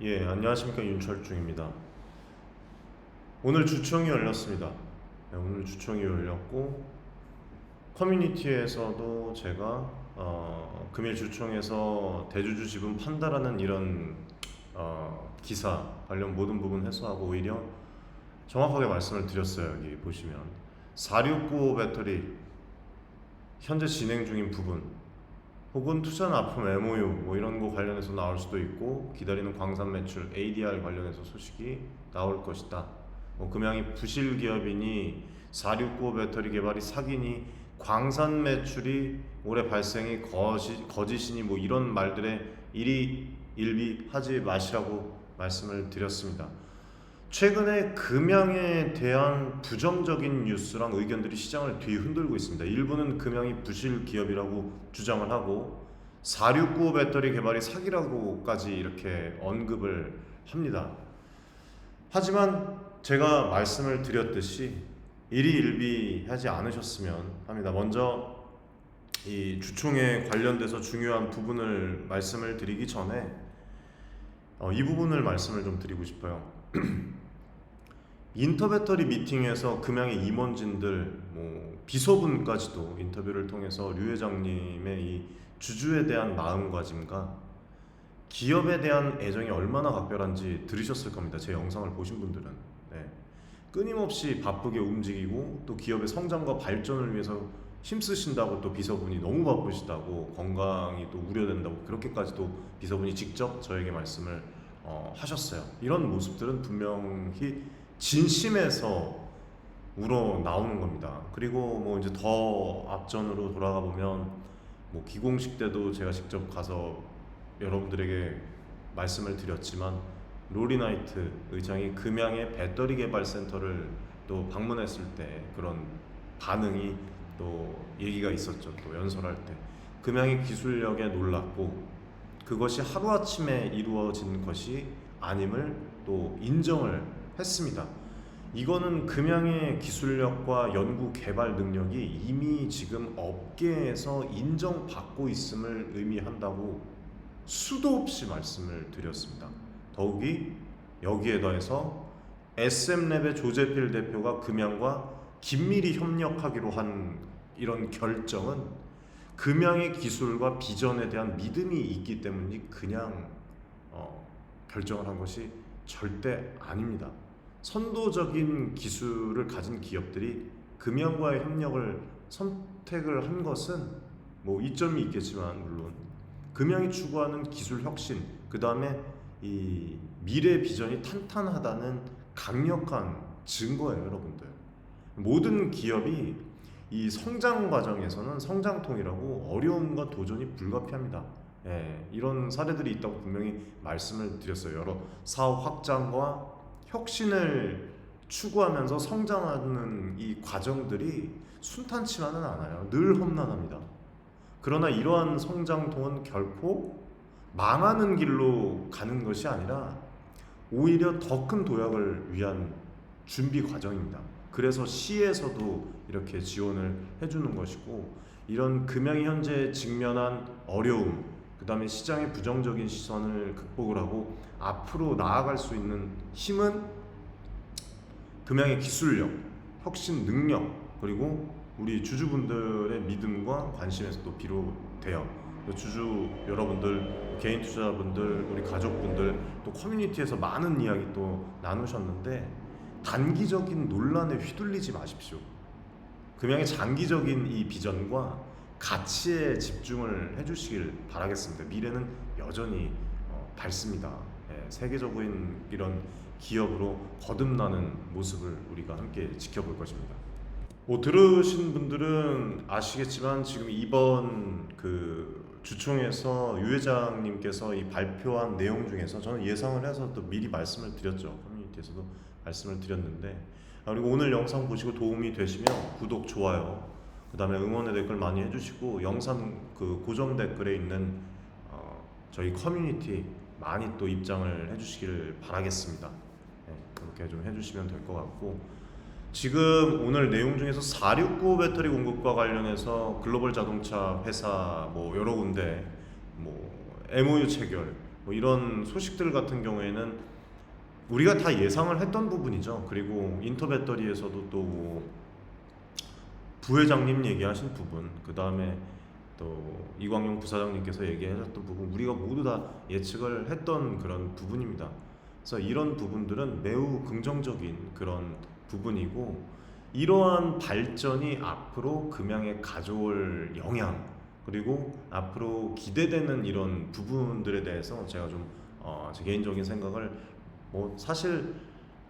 예, 안녕하십니까. 윤철중입니다. 오늘 주총이 열렸습니다. 네, 오늘 주총이 열렸고 커뮤니티에서도 제가 금일 주총에서 대주주 지분 판다라는 이런 기사 관련 모든 부분 해소하고 오히려 정확하게 말씀을 드렸어요. 여기 보시면 4695 배터리 현재 진행 중인 부분 혹은 투자 납품 MOU 뭐 이런 거 관련해서 나올 수도 있고 기다리는 광산 매출 ADR 관련해서 소식이 나올 것이다. 뭐 금양이 부실 기업이니 4695 배터리 개발이 사기니 광산 매출이 올해 발생이 거짓이니 뭐 이런 말들에 일희일비 하지 마시라고 말씀을 드렸습니다. 최근에 금양에 대한 부정적인 뉴스랑 의견들이 시장을 뒤흔들고 있습니다. 일부는 금양이 부실 기업이라고 주장을 하고 4695 배터리 개발이 사기라고까지 이렇게 언급을 합니다. 하지만 제가 말씀을 드렸듯이 일희일비하지 않으셨으면 합니다. 먼저 이 주총에 관련돼서 중요한 부분을 말씀을 드리기 전에 이 부분을 말씀을 좀 드리고 싶어요. 인터배터리 미팅에서 금양의 임원진들, 뭐 비서분까지도 인터뷰를 통해서 류 회장님의 이 주주에 대한 마음가짐과 기업에 대한 애정이 얼마나 각별한지 들으셨을 겁니다. 제 영상을 보신 분들은. 네. 끊임없이 바쁘게 움직이고 또 기업의 성장과 발전을 위해서 힘쓰신다고 또 비서분이 너무 바쁘시다고 건강이 또 우려된다고 그렇게까지도 비서분이 직접 저에게 말씀을 하셨어요. 이런 모습들은 분명히 진심에서 우러 나오는 겁니다. 그리고 뭐 이제 더 앞전으로 돌아가 보면 뭐 기공식 때도 제가 직접 가서 여러분들에게 말씀을 드렸지만 로리나이트 의장이 금양의 배터리 개발 센터를 또 방문했을 때 그런 반응이 또 얘기가 있었죠. 또 연설할 때 금양의 기술력에 놀랐고 그것이 하루아침에 이루어진 것이 아님을 또 인정을 했습니다. 이거는 금양의 기술력과 연구 개발 능력이 이미 지금 업계에서 인정받고 있음을 의미한다고 수도 없이 말씀을 드렸습니다. 더욱이 여기에 더해서 SM랩의 조재필 대표가 금양과 긴밀히 협력하기로 한 이런 결정은 금양의 기술과 비전에 대한 믿음이 있기 때문이 그냥 결정을 한 것이 절대 아닙니다. 선도적인 기술을 가진 기업들이 금양과의 협력을 선택을 한 것은 뭐 이점이 있겠지만 물론 금양이 추구하는 기술 혁신 그 다음에 이 미래 비전이 탄탄하다는 강력한 증거예요, 여러분들. 모든 기업이 이 성장 과정에서는 성장통이라고 어려움과 도전이 불가피합니다. 이런 사례들이 있다고 분명히 말씀을 드렸어요. 여러 사업 확장과 혁신을 추구하면서 성장하는 이 과정들이 순탄치만은 않아요. 늘 험난합니다. 그러나 이러한 성장통은 결코 망하는 길로 가는 것이 아니라 오히려 더 큰 도약을 위한 준비 과정입니다. 그래서 시에서도 이렇게 지원을 해주는 것이고 이런 금양이 현재 직면한 어려움 그 다음에 시장의 부정적인 시선을 극복을 하고 앞으로 나아갈 수 있는 힘은 금양의 기술력, 혁신 능력 그리고 우리 주주분들의 믿음과 관심에서도 비롯돼요. 주주 여러분들, 개인 투자자분들, 우리 가족분들 또 커뮤니티에서 많은 이야기 또 나누셨는데 단기적인 논란에 휘둘리지 마십시오. 금양의 장기적인 이 비전과 가치에 집중을 해주시길 바라겠습니다. 미래는 여전히 밝습니다. 세계적인 이런 기업으로 거듭나는 모습을 우리가 함께 지켜볼 것입니다. 뭐 들으신 분들은 아시겠지만 지금 이번 그 주총에서 유 회장님께서 이 발표한 내용 중에서 저는 예상을 해서 또 미리 말씀을 드렸죠. 커뮤니티에서도 말씀을 드렸는데 그리고 오늘 영상 보시고 도움이 되시면 구독, 좋아요 그 다음에 응원의 댓글 많이 해주시고 영상 그 고정 댓글에 있는 저희 커뮤니티 많이 또 입장을 해주시길 바라겠습니다. 그렇게 좀 해주시면 될 것 같고 지금 오늘 내용 중에서 469 배터리 공급과 관련해서 글로벌 자동차 회사 뭐 여러 군데 뭐 MOU 체결 뭐 이런 소식들 같은 경우에는 우리가 다 예상을 했던 부분이죠. 그리고 인터배터리에서도 또뭐 부회장님 얘기하신 부분, 그 다음에 또 이광용 부사장님께서 얘기하셨던 부분, 우리가 모두 다 예측을 했던 그런 부분입니다. 그래서 이런 부분들은 매우 긍정적인 그런 부분이고, 이러한 발전이 앞으로 금양에 가져올 영향, 그리고 앞으로 기대되는 이런 부분들에 대해서 제가 좀 제 개인적인 생각을 뭐 사실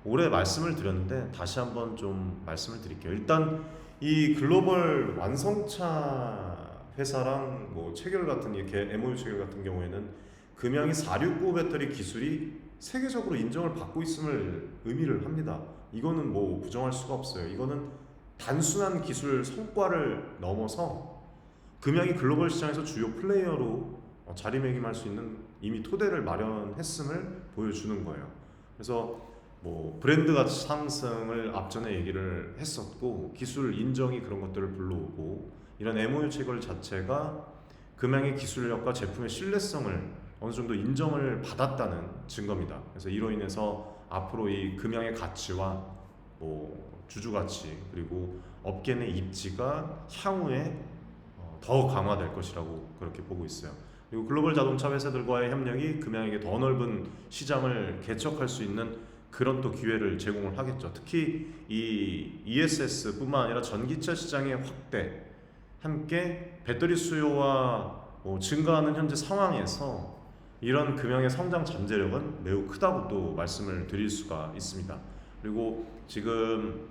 올해 말씀을 드렸는데 다시 한번 좀 말씀을 드릴게요. 일단 이 글로벌 완성차 회사랑 뭐 체결 같은 이렇게 MOU 체결 같은 경우에는 금양이 469 배터리 기술이 세계적으로 인정을 받고 있음을 의미를 합니다. 이거는 뭐 부정할 수가 없어요. 이거는 단순한 기술 성과를 넘어서 금양이 글로벌 시장에서 주요 플레이어로 자리매김할 수 있는 이미 토대를 마련했음을 보여주는 거예요. 그래서 뭐 브랜드 가치 상승을 앞전에 얘기를 했었고, 기술 인정이 그런 것들을 불러오고, 이런 MOU 체결 자체가 금양의 기술력과 제품의 신뢰성을 어느 정도 인정을 받았다는 증거입니다. 그래서 이로 인해서 앞으로 이 금양의 가치와 뭐 주주 가치, 그리고 업계 내 입지가 향후에 더 강화될 것이라고 그렇게 보고 있어요. 그리고 글로벌 자동차 회사들과의 협력이 금양에게 더 넓은 시장을 개척할 수 있는 그런 또 기회를 제공을 하겠죠. 특히 이 ESS뿐만 아니라 전기차 시장의 확대, 함께 배터리 수요와 증가하는 현재 상황에서 이런 금양의 성장 잠재력은 매우 크다고 또 말씀을 드릴 수가 있습니다. 그리고 지금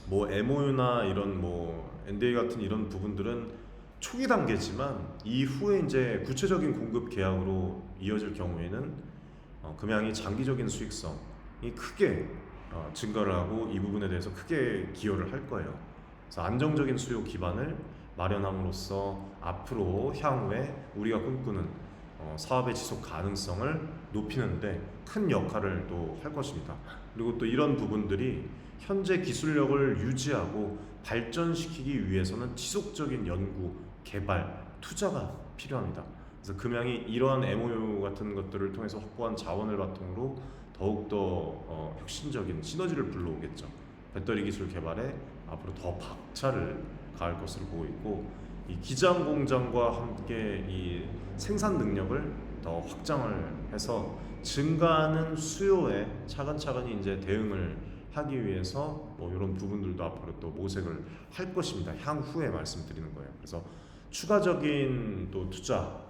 뭐 MOU나 이런 뭐 NDA 같은 이런 부분들은 초기 단계지만 이후에 이제 구체적인 공급 계약으로 이어질 경우에는 금양이 장기적인 수익성이 크게 증가를 하고 이 부분에 대해서 크게 기여를 할 거예요. 그래서 안정적인 수요 기반을 마련함으로써 앞으로 향후에 우리가 꿈꾸는 사업의 지속 가능성을 높이는데 큰 역할을 또 할 것입니다. 그리고 또 이런 부분들이 현재 기술력을 유지하고 발전시키기 위해서는 지속적인 연구, 개발, 투자가 필요합니다. 그래서 금양이 이러한 MOU 같은 것들을 통해서 확보한 자원을 바탕으로 더욱더 혁신적인 시너지를 불러오겠죠. 배터리 기술 개발에 앞으로 더 박차를 가할 것으로 보고 있고, 이 기장 공장과 함께 이 생산 능력을 더 확장을 해서 증가하는 수요에 차근차근히 이제 대응을 하기 위해서 뭐 이런 부분들도 앞으로 또 모색을 할 것입니다. 향후에 말씀드리는 거예요. 그래서 추가적인 또 투자,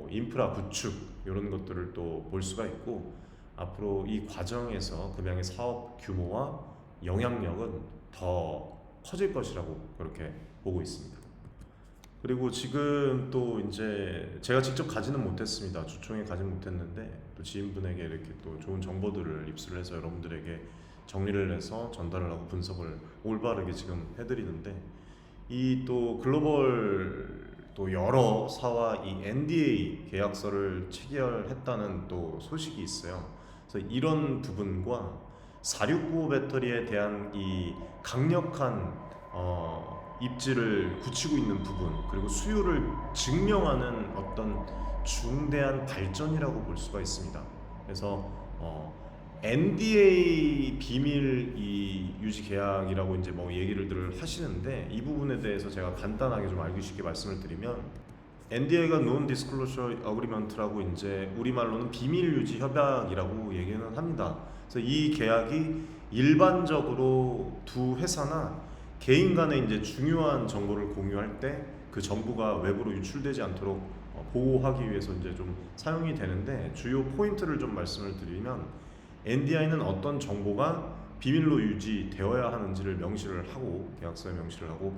인프라 구축 이런 것들을 또 볼 수가 있고, 앞으로 이 과정에서 금양의 사업 규모와 영향력은 더 커질 것이라고 그렇게 보고 있습니다. 그리고 지금 또 이제 제가 직접 가지는 못했습니다. 주총에 가지는 못했는데 또 지인분에게 이렇게 또 좋은 정보들을 입수를 해서 여러분들에게 정리를 해서 전달을 하고 분석을 올바르게 지금 해드리는데, 이 또 글로벌 또 여러 사와 이 NDA 계약서를 체결했다는 또 소식이 있어요. 그래서 이런 부분과 469 배터리에 대한 이 강력한 입지를 굳히고 있는 부분, 그리고 수요를 증명하는 어떤 중대한 발전이라고 볼 수가 있습니다. 그래서 NDA 비밀 이 유지 계약이라고 이제 뭐 얘기를 하시는데, 이 부분에 대해서 제가 간단하게 좀 알기 쉽게 말씀을 드리면, NDA가 Non Disclosure Agreement라고 이제 우리말로는 비밀 유지 협약이라고 얘기는 합니다. 그래서 이 계약이 일반적으로 두 회사나 개인 간에 이제 중요한 정보를 공유할 때 그 정보가 외부로 유출되지 않도록 보호하기 위해서 이제 좀 사용이 되는데, 주요 포인트를 좀 말씀을 드리면, NDI는 어떤 정보가 비밀로 유지되어야 하는지를 명시를 하고, 계약서에 명시를 하고,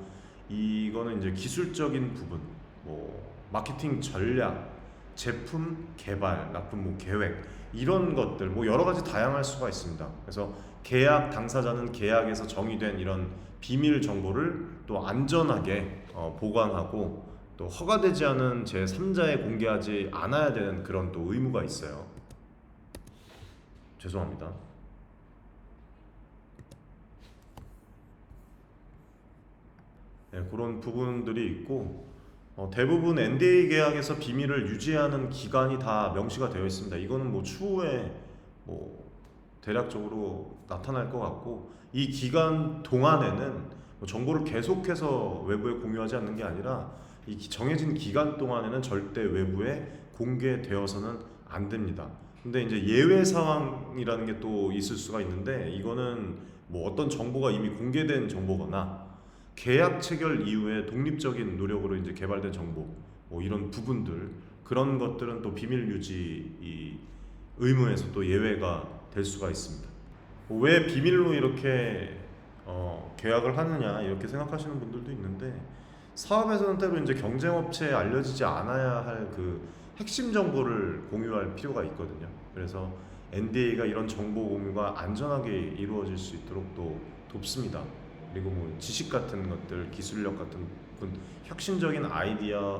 이거는 이제 기술적인 부분, 뭐 마케팅 전략, 제품 개발, 납품 계획, 이런 것들 뭐 여러 가지 다양할 수가 있습니다. 그래서 계약 당사자는 계약에서 정의된 이런 비밀 정보를 또 안전하게 보관하고, 또 허가되지 않은 제3자에 공개하지 않아야 되는 그런 또 의무가 있어요. 죄송합니다. 네, 그런 부분들이 있고, 대부분 NDA 계약에서 비밀을 유지하는 기간이 다 명시가 되어 있습니다. 이거는 뭐 추후에 뭐 대략적으로 나타날 것 같고, 이 기간 동안에는 뭐 정보를 계속해서 외부에 공유하지 않는 게 아니라 이 정해진 기간 동안에는 절대 외부에 공개되어서는 안 됩니다. 근데 이제 예외 상황이라는 게 또 있을 수가 있는데, 이거는 뭐 어떤 정보가 이미 공개된 정보거나 계약 체결 이후에 독립적인 노력으로 이제 개발된 정보, 뭐 이런 부분들, 그런 것들은 또 비밀 유지 이 의무에서 또 예외가 될 수가 있습니다. 왜 비밀로 이렇게 계약을 하느냐 이렇게 생각하시는 분들도 있는데, 사업에서는 때로 이제 경쟁업체에 알려지지 않아야 할 그 핵심 정보를 공유할 필요가 있거든요. 그래서 NDA가 이런 정보 공유가 안전하게 이루어질 수 있도록 또 돕습니다. 그리고 뭐 지식 같은 것들, 기술력 같은 혁신적인 아이디어,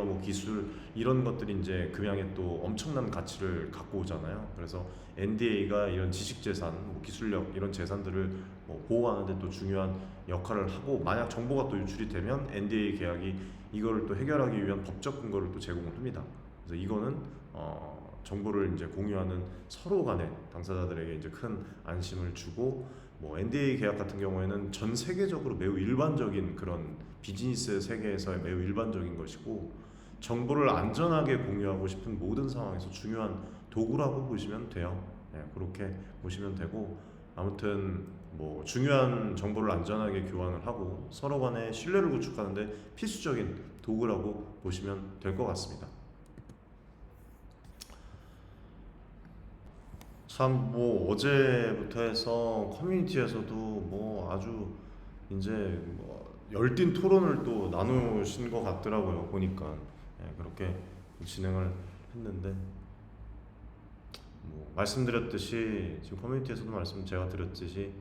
뭐 기술 이런 것들이 이제 금양에 또 엄청난 가치를 갖고 오잖아요. 그래서 NDA가 이런 지식 재산, 뭐 기술력 이런 재산들을 뭐 보호하는데 또 중요한 역할을 하고, 만약 정보가 또 유출이 되면 NDA 계약이 이거를 또 해결하기 위한 법적 근거를 또 제공을 합니다. 그래서 이거는 정보를 이제 공유하는 서로 간에 당사자들에게 이제 큰 안심을 주고, 뭐 NDA 계약 같은 경우에는 전 세계적으로 매우 일반적인 그런 비즈니스 세계에서의 매우 일반적인 것이고, 정보를 안전하게 공유하고 싶은 모든 상황에서 중요한 도구라고 보시면 돼요. 네, 그렇게 보시면 되고, 아무튼 뭐 중요한 정보를 안전하게 교환을 하고 서로 간의 신뢰를 구축하는데 필수적인 도구라고 보시면 될 것 같습니다. 참 뭐 어제부터 해서 커뮤니티에서도 뭐 아주 이제 뭐 열띤 토론을 또 나누신 것 같더라고요, 보니까. 예, 그렇게 진행을 했는데, 뭐 말씀드렸듯이 지금 커뮤니티에서도 말씀 제가 드렸듯이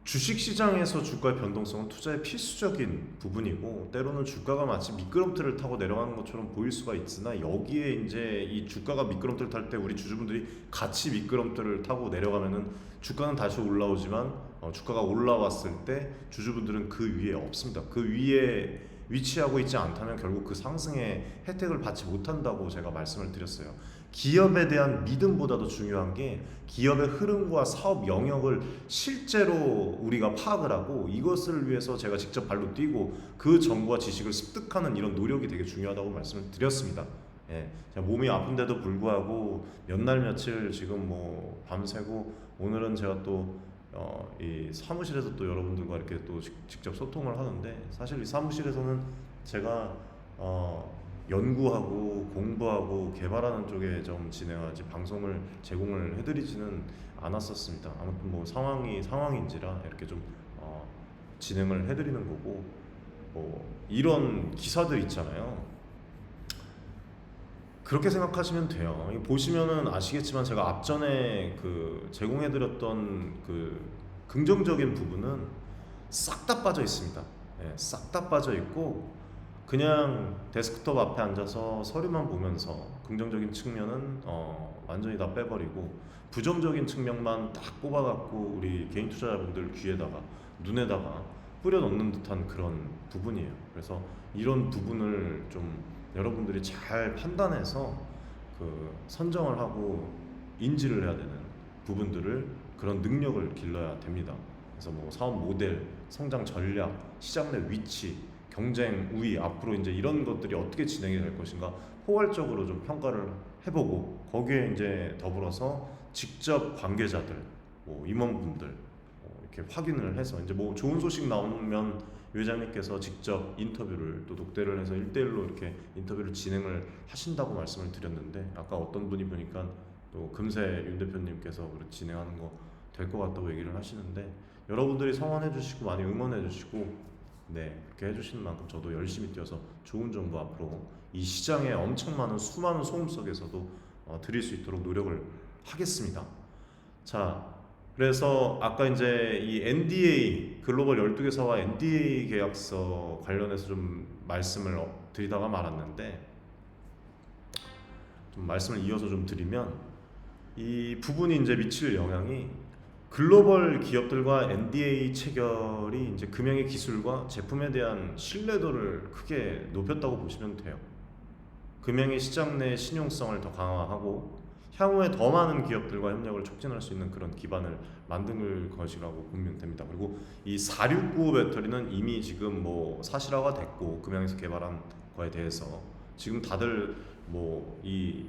주식시장에서 주가의 변동성은 투자의 필수적인 부분이고, 때로는 주가가 마치 미끄럼틀을 타고 내려가는 것처럼 보일 수가 있으나, 여기에 이제 이 주가가 미끄럼틀을 탈 때 우리 주주분들이 같이 미끄럼틀을 타고 내려가면은 주가는 다시 올라오지만, 주가가 올라왔을 때 주주분들은 그 위에 없습니다. 그 위에 위치하고 있지 않다면 결국 그 상승의 혜택을 받지 못한다고 제가 말씀을 드렸어요. 기업에 대한 믿음보다도 중요한 게 기업의 흐름과 사업 영역을 실제로 우리가 파악을 하고, 이것을 위해서 제가 직접 발로 뛰고 그 정보와 지식을 습득하는 이런 노력이 되게 중요하다고 말씀을 드렸습니다. 예, 제가 몸이 아픈데도 불구하고 몇 날 며칠 지금 뭐 밤새고, 오늘은 제가 또 이 사무실에서 또 여러분들과 이렇게 또 직접 소통을 하는데, 사실 이 사무실에서는 제가 연구하고 공부하고 개발하는 쪽에 좀 진행하지 방송을 제공을 해드리지는 않았었습니다. 아무튼 뭐 상황인지라 이렇게 좀 진행을 해드리는 거고, 뭐 이런 기사들 있잖아요. 그렇게 생각하시면 돼요. 보시면은 아시겠지만 제가 앞전에 그 제공해드렸던 그 긍정적인 부분은 싹 다 빠져 있습니다. 예, 싹 다 빠져 있고, 그냥 데스크톱 앞에 앉아서 서류만 보면서 긍정적인 측면은 완전히 다 빼버리고, 부정적인 측면만 딱 뽑아갖고 우리 개인 투자자분들 귀에다가 눈에다가 뿌려 넣는 듯한 그런 부분이에요. 그래서 이런 부분을 좀 여러분들이 잘 판단해서 그 선정을 하고 인지를 해야 되는 부분들을, 그런 능력을 길러야 됩니다. 그래서 뭐 사업 모델, 성장 전략, 시장 내 위치, 경쟁 우위, 앞으로 이제 이런 것들이 어떻게 진행이 될 것인가 포괄적으로 좀 평가를 해보고, 거기에 이제 더불어서 직접 관계자들, 뭐 임원분들 이렇게 확인을 해서, 이제 뭐 좋은 소식 나오면 회장님께서 직접 인터뷰를 또 독대를 해서 1대1로 이렇게 인터뷰를 진행을 하신다고 말씀을 드렸는데, 아까 어떤 분이 보니까 또 금세 윤 대표님께서 진행하는 거 될 것 같다고 얘기를 하시는데, 여러분들이 성원해 주시고 많이 응원해 주시고, 네, 그렇게 해주시는 만큼 저도 열심히 뛰어서 좋은 정보 앞으로 이 시장에 엄청 많은 수많은 소음 속에서도 드릴 수 있도록 노력을 하겠습니다. 자, 그래서 아까 이제 이 NDA, 글로벌 12개사와 NDA 계약서 관련해서 좀 말씀을 드리다가 말았는데, 좀 말씀을 이어서 좀 드리면, 이 부분이 이제 미칠 영향이 글로벌 기업들과 NDA 체결이 이제 금형의 기술과 제품에 대한 신뢰도를 크게 높였다고 보시면 돼요. 금형의 시장 내 신용성을 더 강화하고 향후에 더 많은 기업들과 협력을 촉진할 수 있는 그런 기반을 만들 것이라고 보면 됩니다. 그리고 이 469 배터리는 이미 지금 뭐 사실화가 됐고 금형에서 개발한 거에 대해서 지금 다들 뭐 이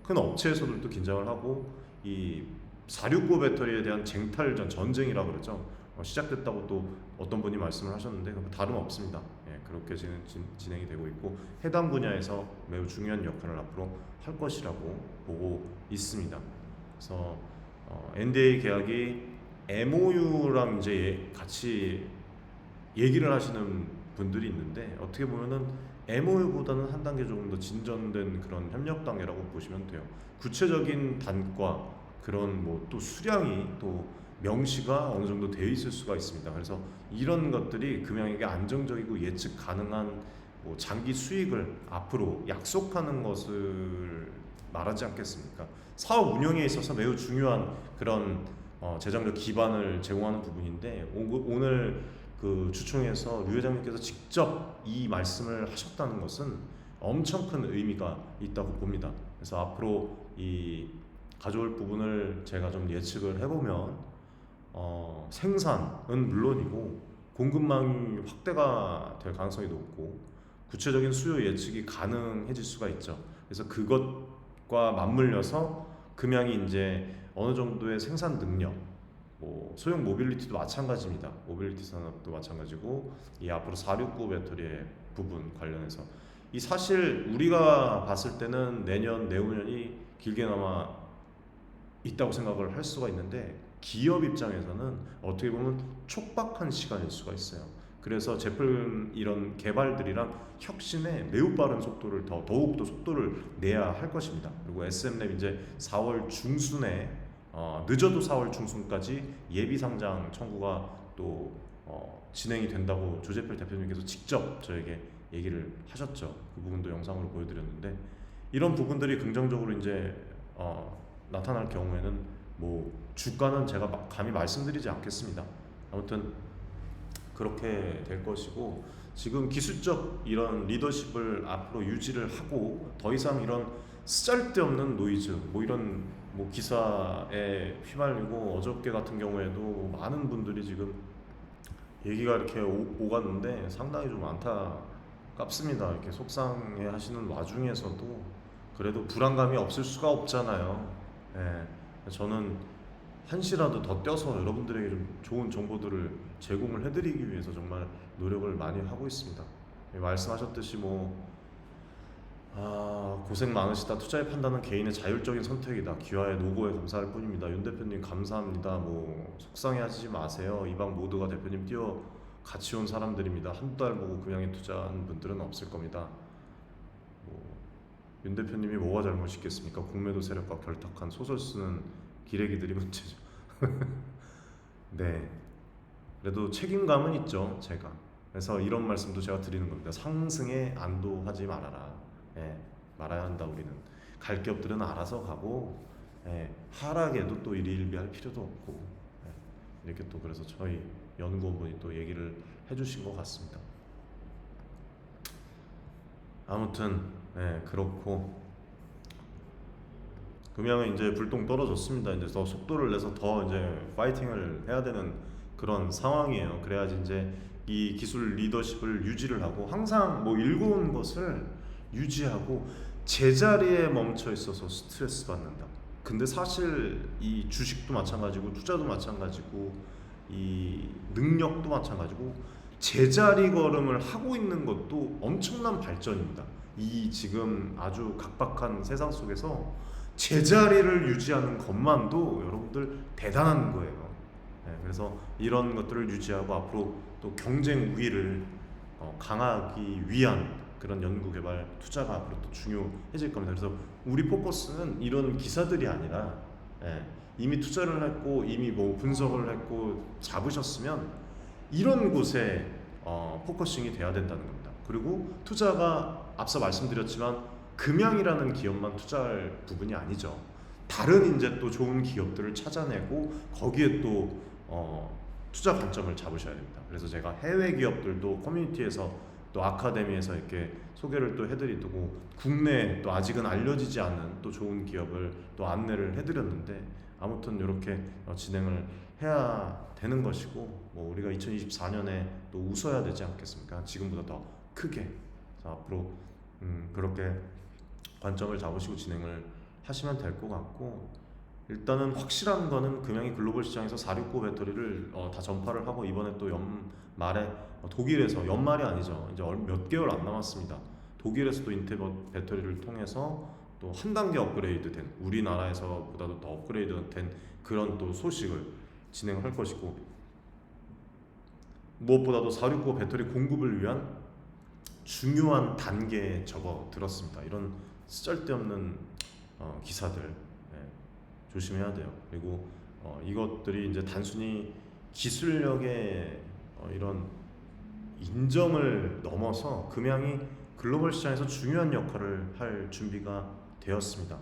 큰 업체에서도 긴장을 하고 이 469 배터리에 대한 쟁탈전 전쟁이라 그러죠. 시작됐다고 또 어떤 분이 말씀을 하셨는데 다름없습니다. 예, 그렇게 진행이 되고 있고 해당 분야에서 매우 중요한 역할을 앞으로 할 것이라고 보고 있습니다. 그래서 NDA 계약이 MOU랑 이제 같이 얘기를 하시는 분들이 있는데 어떻게 보면은 MOU보다는 한 단계 조금 더 진전된 그런 협력 단계라고 보시면 돼요. 구체적인 단과 그런 뭐 또 수량이 또 명시가 어느 정도 되어 있을 수가 있습니다. 그래서 이런 것들이 금형에게 안정적이고 예측 가능한 뭐 장기 수익을 앞으로 약속하는 것을 말하지 않겠습니까? 사업 운영에 있어서 매우 중요한 그런 재정적 기반을 제공하는 부분인데 오늘 그 주총에서 류 회장님께서 직접 이 말씀을 하셨다는 것은 엄청 큰 의미가 있다고 봅니다. 그래서 앞으로 이 가져올 부분을 제가 좀 예측을 해보면 생산은 물론이고 공급망이 확대가 될 가능성이 높고 구체적인 수요 예측이 가능해질 수가 있죠. 그래서 그것과 맞물려서 금양이 이제 어느 정도의 생산 능력, 뭐 소형 모빌리티도 마찬가지입니다. 모빌리티 산업도 마찬가지고 이 앞으로 469 배터리의 부분 관련해서 이 사실 우리가 봤을 때는 내년 내후년이 길게나마 있다고 생각을 할 수가 있는데 기업 입장에서는 어떻게 보면 촉박한 시간일 수가 있어요. 그래서 제품 이런 개발들이랑 혁신에 매우 빠른 속도를 더욱더 속도를 내야 할 것입니다. 그리고 SM랩 이제 4월 중순에 늦어도 4월 중순까지 예비 상장 청구가 또 진행이 된다고 조재필 대표님께서 직접 저에게 얘기를 하셨죠. 그 부분도 영상으로 보여드렸는데 이런 부분들이 긍정적으로 이제 나타날 경우에는 뭐 주가는 제가 감히 말씀드리지 않겠습니다. 아무튼 그렇게 될 것이고 지금 기술적 이런 리더십을 앞으로 유지를 하고 더 이상 이런 쓰잘데없는 노이즈 뭐 이런 뭐 기사에 휘말리고 어저께 같은 경우에도 많은 분들이 지금 얘기가 이렇게 오갔는데 상당히 좀 안타깝습니다. 이렇게 속상해 하시는 와중에서도 그래도 불안감이 없을 수가 없잖아요. 예, 저는 한시라도 더 떼서 여러분들에게 좀 좋은 정보들을 제공을 해드리기 위해서 정말 노력을 많이 하고 있습니다. 말씀하셨듯이 고생 많으시다. 투자의 판단은 개인의 자율적인 선택이다. 귀하의 노고에 감사할 뿐입니다. 윤 대표님 감사합니다. 뭐 속상해하지 마세요. 이방 모두가 대표님 뛰어 같이 온 사람들입니다. 한두 달 보고 금양에 투자한 분들은 없을 겁니다. 윤 대표님이 뭐가 잘못이겠습니까? 공매도 세력과 결탁한 소설 쓰는 기레기들이 문제죠. 네, 그래도 책임감은 있죠, 제가. 그래서 이런 말씀도 제가 드리는 겁니다. 상승에 안도하지 말아라. 예, 말아야 한다. 우리는 갈 기업들은 알아서 가고 하락에도 또 일희일비할 필요도 없고 이렇게 또 그래서 저희 연구원분이 또 얘기를 해주신 것 같습니다. 아무튼 그렇고 금양은 이제 불똥 떨어졌습니다. 이제 더 속도를 내서 더 이제 파이팅을 해야 되는 그런 상황이에요. 그래야지 이제 이 기술 리더십을 유지를 하고 항상 뭐 일궈온 것을 유지하고 제자리에 멈춰 있어서 스트레스 받는다. 근데 사실 이 주식도 마찬가지고 투자도 마찬가지고 이 능력도 마찬가지고 제자리 걸음을 하고 있는 것도 엄청난 발전입니다. 이 지금 아주 각박한 세상 속에서 제자리를 유지하는 것만도 여러분들 대단한 거예요. 그래서 이런 것들을 유지하고 앞으로 또 경쟁 우위를 강하기 위한 그런 연구개발 투자가 앞으로 또 중요해질 겁니다. 그래서 우리 포커스는 이런 기사들이 아니라 이미 투자를 했고 이미 뭐 분석을 했고 잡으셨으면 이런 곳에 포커싱이 돼야 된다는 겁니다. 그리고 투자가 앞서 말씀드렸지만 금양이라는 기업만 투자할 부분이 아니죠. 다른 이제 또 좋은 기업들을 찾아내고 거기에 또 투자 관점을 잡으셔야 됩니다. 그래서 제가 해외 기업들도 커뮤니티에서 또 아카데미에서 이렇게 소개를 또 해드리고 국내에 또 아직은 알려지지 않은 또 좋은 기업을 또 안내를 해드렸는데 아무튼 이렇게 진행을 해야 되는 것이고 뭐 우리가 2024년에 또 웃어야 되지 않겠습니까? 지금보다 더 크게. 자, 앞으로 그렇게 관점을 잡으시고 진행을 하시면 될 것 같고 일단은 확실한 거는 금양이 글로벌 시장에서 469 배터리를 다 전파를 하고 이번에 또 연말에 독일에서 연말이 아니죠. 이제 몇 개월 안 남았습니다. 독일에서 또 인텔 배터리를 통해서 또 한 단계 업그레이드된 우리나라에서보다도 더 업그레이드된 그런 또 소식을 진행을 할 것이고 무엇보다도 469 배터리 공급을 위한 중요한 단계에 접어들었습니다. 이런 쓰잘데없는 기사들 조심해야 돼요. 그리고 이것들이 이제 단순히 기술력의 이런 인정을 넘어서 금양이 글로벌 시장에서 중요한 역할을 할 준비가 되었습니다.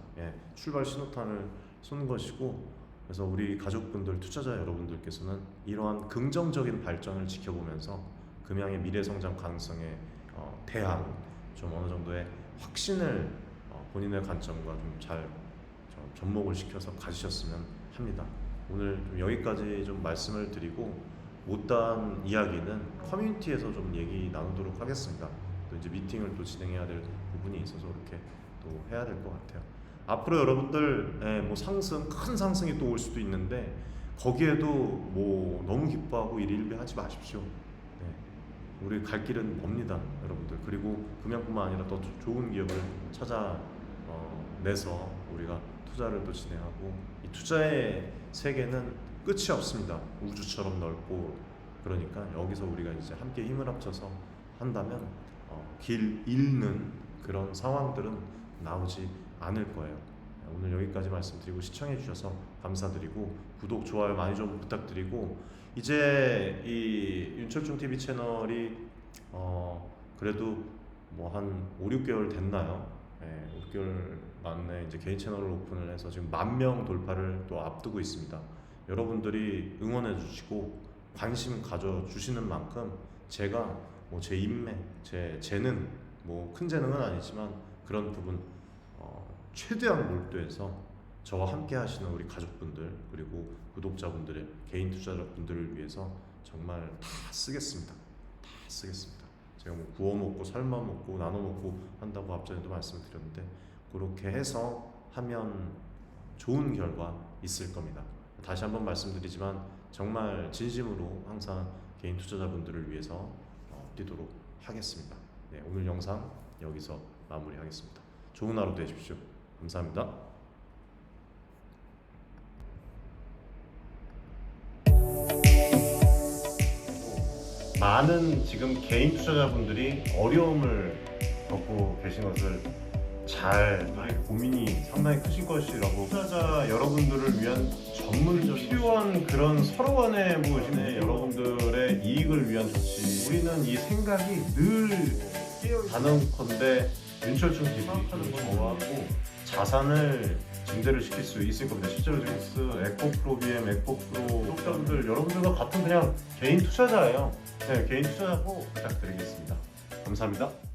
출발 신호탄을 쏜 것이고 그래서 우리 가족분들, 투자자 여러분들께서는 이러한 긍정적인 발전을 지켜보면서 금양의 미래 성장 가능성에 대한 좀 어느 정도의 확신을 본인의 관점과 좀 잘 접목을 시켜서 가지셨으면 합니다. 오늘 좀 여기까지 좀 말씀을 드리고 못다한 이야기는 커뮤니티에서 좀 얘기 나누도록 하겠습니다. 또 이제 미팅을 또 진행해야 될 부분이 있어서 이렇게 또 해야 될 것 같아요. 앞으로 여러분들 뭐 상승, 큰 상승이 또 올 수도 있는데 거기에도 뭐 너무 기뻐하고 일일비하지 마십시오. 우리 갈 길은 멉니다, 여러분들. 그리고 금양뿐만 아니라 더 좋은 기업을 찾아내서 우리가 투자를 또 진행하고 이 투자의 세계는 끝이 없습니다. 우주처럼 넓고 그러니까 여기서 우리가 이제 함께 힘을 합쳐서 한다면 길 잃는 그런 상황들은 나오지 않을 거예요. 오늘 여기까지 말씀드리고 시청해 주셔서 감사드리고 구독, 좋아요 많이 좀 부탁드리고 이제 이 윤철중 TV 채널이 그래도 뭐 한 5, 6개월 됐나요? 5개월 만에 이제 개인 채널을 오픈을 해서 지금 10,000명 돌파를 또 앞두고 있습니다. 여러분들이 응원해 주시고 관심 가져 주시는 만큼 제가 뭐 제 인맥, 제 재능, 뭐 큰 재능은 아니지만 그런 부분 최대한 몰두해서 저와 함께 하시는 우리 가족분들 그리고 구독자분들의 개인 투자자분들을 위해서 정말 다 쓰겠습니다. 다 쓰겠습니다. 제가 뭐 구워 먹고 삶아 먹고 나눠 먹고 한다고 앞전에도 말씀드렸는데 그렇게 해서 하면 좋은 결과 있을 겁니다. 다시 한번 말씀드리지만 정말 진심으로 항상 개인 투자자분들을 위해서 뛰도록 하겠습니다. 오늘 영상 여기서 마무리하겠습니다. 좋은 하루 되십시오. 감사합니다. 많은 지금 개인 투자자분들이 어려움을 겪고 계신 것을 잘 고민이 상당히 크실 것이라고 투자자 여러분들을 위한 전문적인 필요한 그런 서로 간의 여러분들의 이익을 위한 조치 우리는 이 생각이 늘 단언컨대 윤철중 TV 저하고 자산을 증대를 시킬 수 있을 겁니다. 실제로 지금 에코프로 BM, 에코프로 구독자분들 여러분들과 같은 그냥 개인 투자자예요. 개인 투자자고 부탁드리겠습니다. 감사합니다.